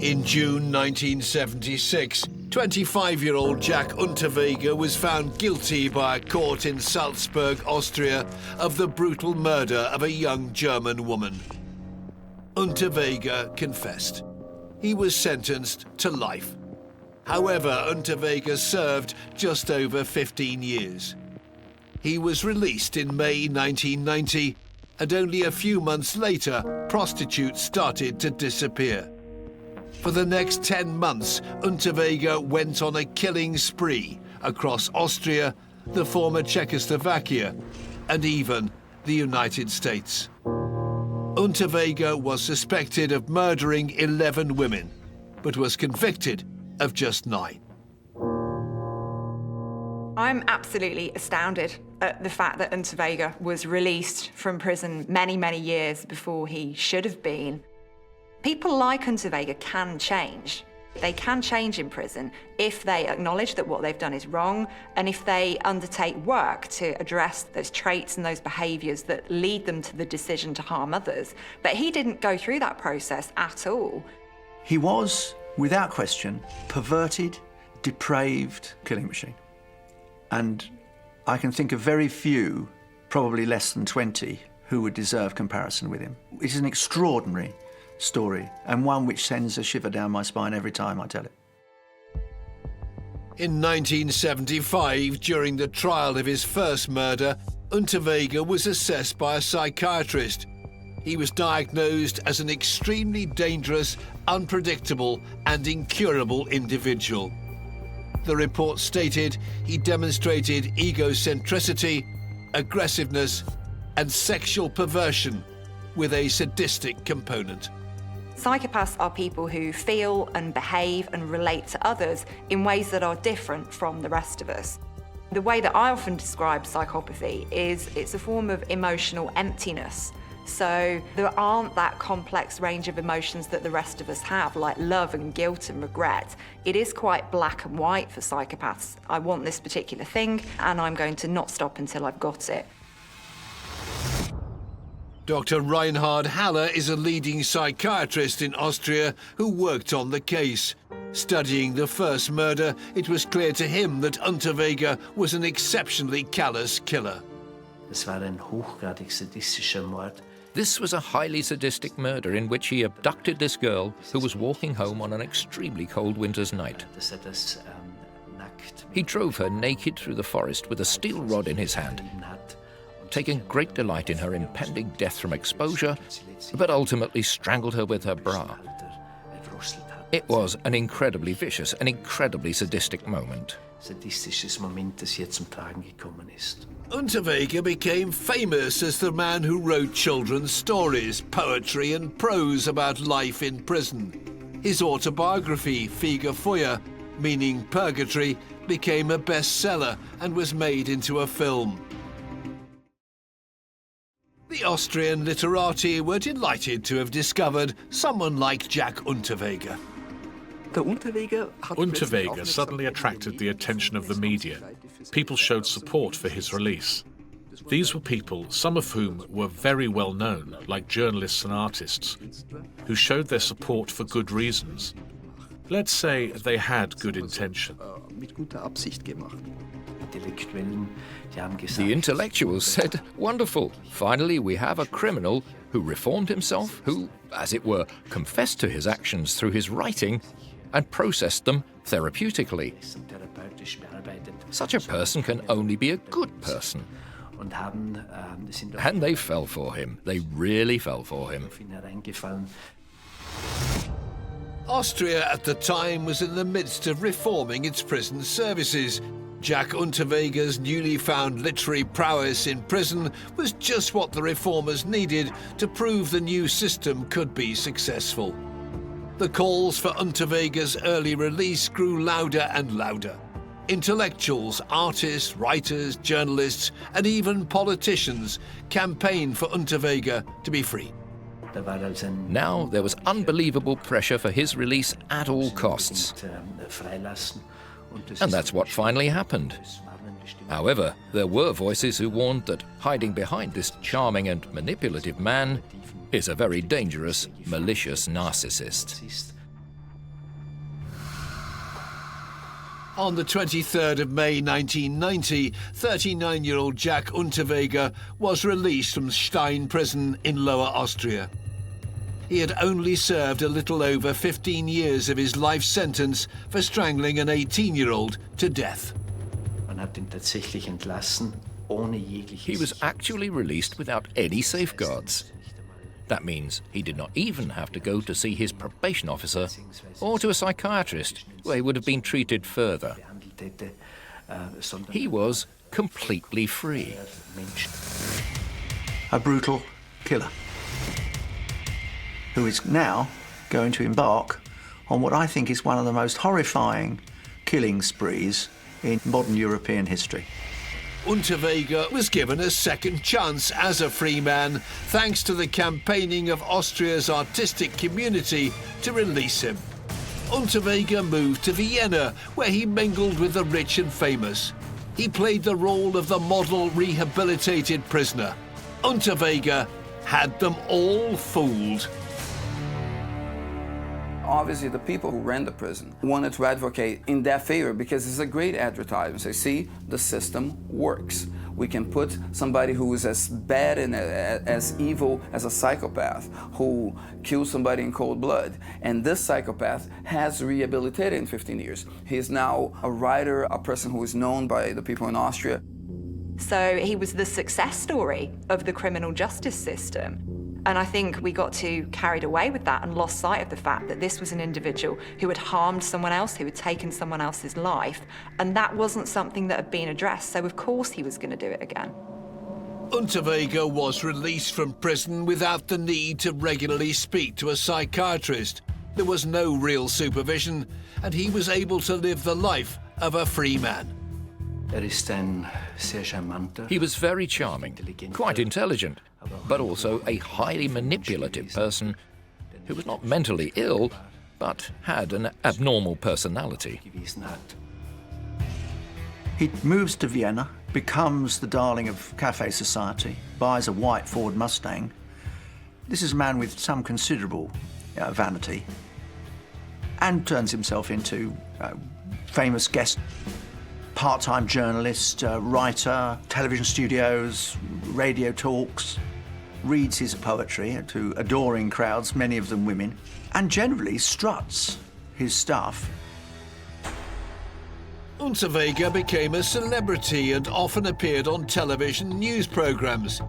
In June 1976, 25-year-old Jack Unterweger was found guilty by a court in Salzburg, Austria, of the brutal murder of a young German woman. Unterweger confessed. He was sentenced to life. However, Unterweger served just over 15 years. He was released in May 1990, and only a few months later, prostitutes started to disappear. For the next 10 months, Unterweger went on a killing spree across Austria, the former Czechoslovakia, and even the United States. Unterweger was suspected of murdering 11 women, but was convicted of just 9. I'm absolutely astounded at the fact that Unterweger was released from prison many, many years before he should have been. People like Unterweger can change. They can change in prison if they acknowledge that what they've done is wrong and if they undertake work to address those traits and those behaviours that lead them to the decision to harm others. But he didn't go through that process at all. He was, without question, perverted, depraved killing machine. And I can think of very few, probably less than 20, who would deserve comparison with him. It is an extraordinary story, and one which sends a shiver down my spine every time I tell it. In 1975, during the trial of his first murder, Unterweger was assessed by a psychiatrist. He was diagnosed as an extremely dangerous, unpredictable, and incurable individual. The report stated he demonstrated egocentricity, aggressiveness, and sexual perversion with a sadistic component. Psychopaths are people who feel and behave and relate to others in ways that are different from the rest of us. The way that I often describe psychopathy is it's a form of emotional emptiness. So there aren't that complex range of emotions that the rest of us have, like love and guilt and regret. It is quite black and white for psychopaths. I want this particular thing, and I'm going to not stop until I've got it. Dr. Reinhard Haller is a leading psychiatrist in Austria who worked on the case. Studying the first murder, it was clear to him that Unterweger was an exceptionally callous killer. This was a highly sadistic murder in which he abducted this girl who was walking home on an extremely cold winter's night. He drove her naked through the forest with a steel rod in his hand, taking great delight in her impending death from exposure, but ultimately strangled her with her bra. It was an incredibly vicious and incredibly sadistic moment. Unterweger became famous as the man who wrote children's stories, poetry and prose about life in prison. His autobiography, Feuer, meaning purgatory, became a bestseller and was made into a film. The Austrian literati were delighted to have discovered someone like Jack Unterweger. Unterweger suddenly attracted the attention of the media. People showed support for his release. These were people, some of whom were very well known, like journalists and artists, who showed their support for good reasons. Let's say they had good intention. The intellectuals said, "Wonderful, finally we have a criminal who reformed himself, who, as it were, confessed to his actions through his writing and processed them therapeutically. Such a person can only be a good person." And they fell for him. They really fell for him. Austria at the time was in the midst of reforming its prison services. Jack Unterweger's newly found literary prowess in prison was just what the reformers needed to prove the new system could be successful. The calls for Unterweger's early release grew louder and louder. Intellectuals, artists, writers, journalists, and even politicians campaigned for Unterweger to be free. Now there was unbelievable pressure for his release at all costs. And that's what finally happened. However, there were voices who warned that hiding behind this charming and manipulative man is a very dangerous, malicious narcissist. On the 23rd of May 1990, 39-year-old Jack Unterweger was released from Stein prison in Lower Austria. He had only served a little over 15 years of his life sentence for strangling an 18-year-old to death. He was actually released without any safeguards. That means he did not even have to go to see his probation officer or to a psychiatrist, where he would have been treated further. He was completely free. A brutal killer who is now going to embark on what I think is one of the most horrifying killing sprees in modern European history. Unterweger was given a second chance as a free man thanks to the campaigning of Austria's artistic community to release him. Unterweger moved to Vienna, where he mingled with the rich and famous. He played the role of the model rehabilitated prisoner. Unterweger had them all fooled. Obviously, the people who ran the prison wanted to advocate in their favor because it's a great advertisement. Say, see, the system works. We can put somebody who is as bad and as evil as a psychopath who kills somebody in cold blood. And this psychopath has rehabilitated in 15 years. He's now a writer, a person who is known by the people in Austria. So he was the success story of the criminal justice system. And I think we got too carried away with that and lost sight of the fact that this was an individual who had harmed someone else, who had taken someone else's life, and that wasn't something that had been addressed, so of course he was going to do it again. Unterweger was released from prison without the need to regularly speak to a psychiatrist. There was no real supervision, and he was able to live the life of a free man. He was very charming, quite intelligent, but also a highly manipulative person who was not mentally ill, but had an abnormal personality. He moves to Vienna, becomes the darling of cafe society, buys a white Ford Mustang. This is a man with some considerable vanity, and turns himself into famous guest part-time journalist, writer, television studios, radio talks, reads his poetry to adoring crowds, many of them women, and generally struts his stuff. Unterweger became a celebrity and often appeared on television news programs.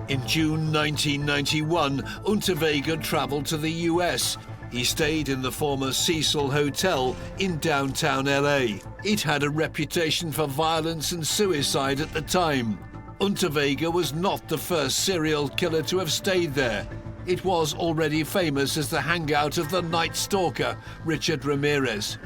In June 1991, Unterweger traveled to the US. He stayed in the former Cecil Hotel in downtown LA. It had a reputation for violence and suicide at the time. Unterweger was not the first serial killer to have stayed there. It was already famous as the hangout of the Night Stalker, Richard Ramirez.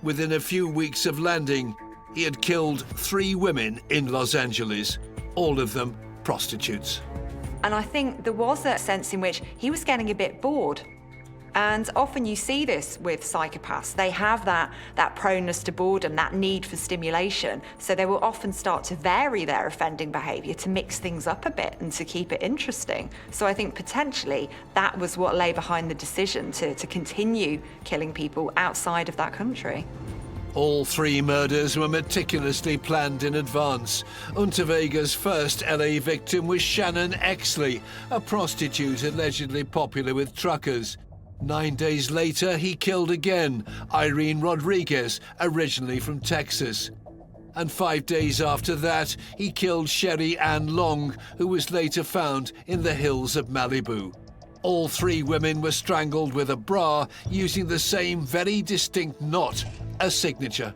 Within a few weeks of landing, he had killed 3 women in Los Angeles, all of them prostitutes. And I think there was a sense in which he was getting a bit bored. And often you see this with psychopaths. They have that proneness to boredom, that need for stimulation. So they will often start to vary their offending behaviour to mix things up a bit and to keep it interesting. So I think potentially that was what lay behind the decision to continue killing people outside of that country. All 3 murders were meticulously planned in advance. Unterweger's first LA victim was Shannon Exley, a prostitute allegedly popular with truckers. 9 days later, he killed again Irene Rodriguez, originally from Texas. And 5 days after that, he killed Sherry Ann Long, who was later found in the hills of Malibu. All 3 women were strangled with a bra using the same very distinct knot, a signature.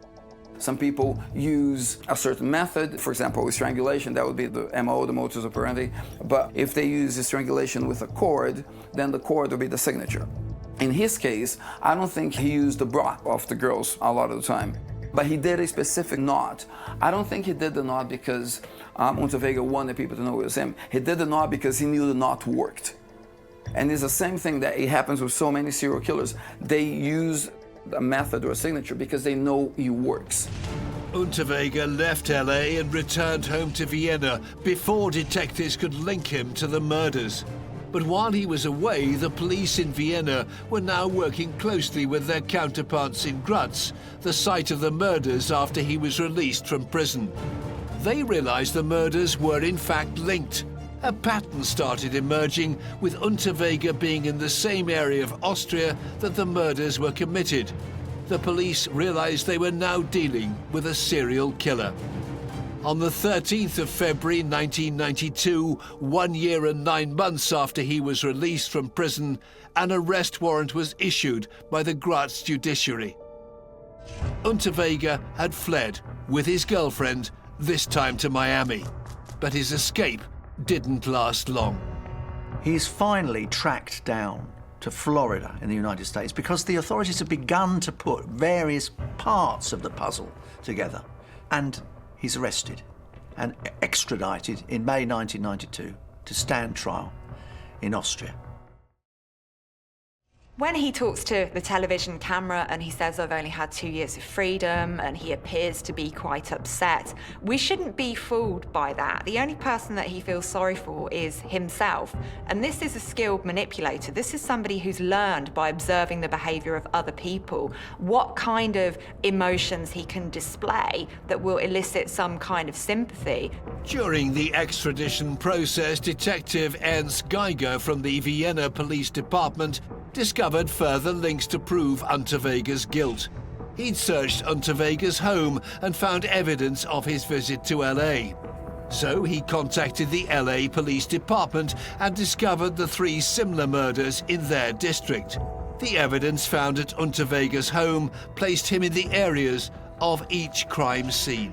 Some people use a certain method, for example, with strangulation, that would be the MO, the modus operandi. But if they use the strangulation with a cord, then the cord would be the signature. In his case, I don't think he used the bra of the girls a lot of the time, but he did a specific knot. I don't think he did the knot because Unterweger wanted people to know it was him. He did the knot because he knew the knot worked. And it's the same thing that it happens with so many serial killers. They use a method or a signature because they know it works. Unterweger left LA and returned home to Vienna before detectives could link him to the murders. But while he was away, the police in Vienna were now working closely with their counterparts in Graz, the site of the murders after he was released from prison. They realized the murders were in fact linked. A pattern started emerging, with Unterweger being in the same area of Austria that the murders were committed. The police realized they were now dealing with a serial killer. On the 13th of February 1992, 1 year and 9 months after he was released from prison, an arrest warrant was issued by the Graz judiciary. Unterweger had fled with his girlfriend, this time to Miami, but his escape didn't last long. He's finally tracked down to Florida in the United States because the authorities have begun to put various parts of the puzzle together. And he's arrested and extradited in May 1992 to stand trial in Austria. When he talks to the television camera and he says, "I've only had 2 years of freedom," and he appears to be quite upset, we shouldn't be fooled by that. The only person that he feels sorry for is himself. And this is a skilled manipulator. This is somebody who's learned by observing the behavior of other people what kind of emotions he can display that will elicit some kind of sympathy. During the extradition process, Detective Ernst Geiger from the Vienna Police Department discovered further links to prove Unterweger's guilt. He'd searched Unterweger's home and found evidence of his visit to LA. So he contacted the LA Police Department and discovered the 3 similar murders in their district. The evidence found at Unterweger's home placed him in the areas of each crime scene.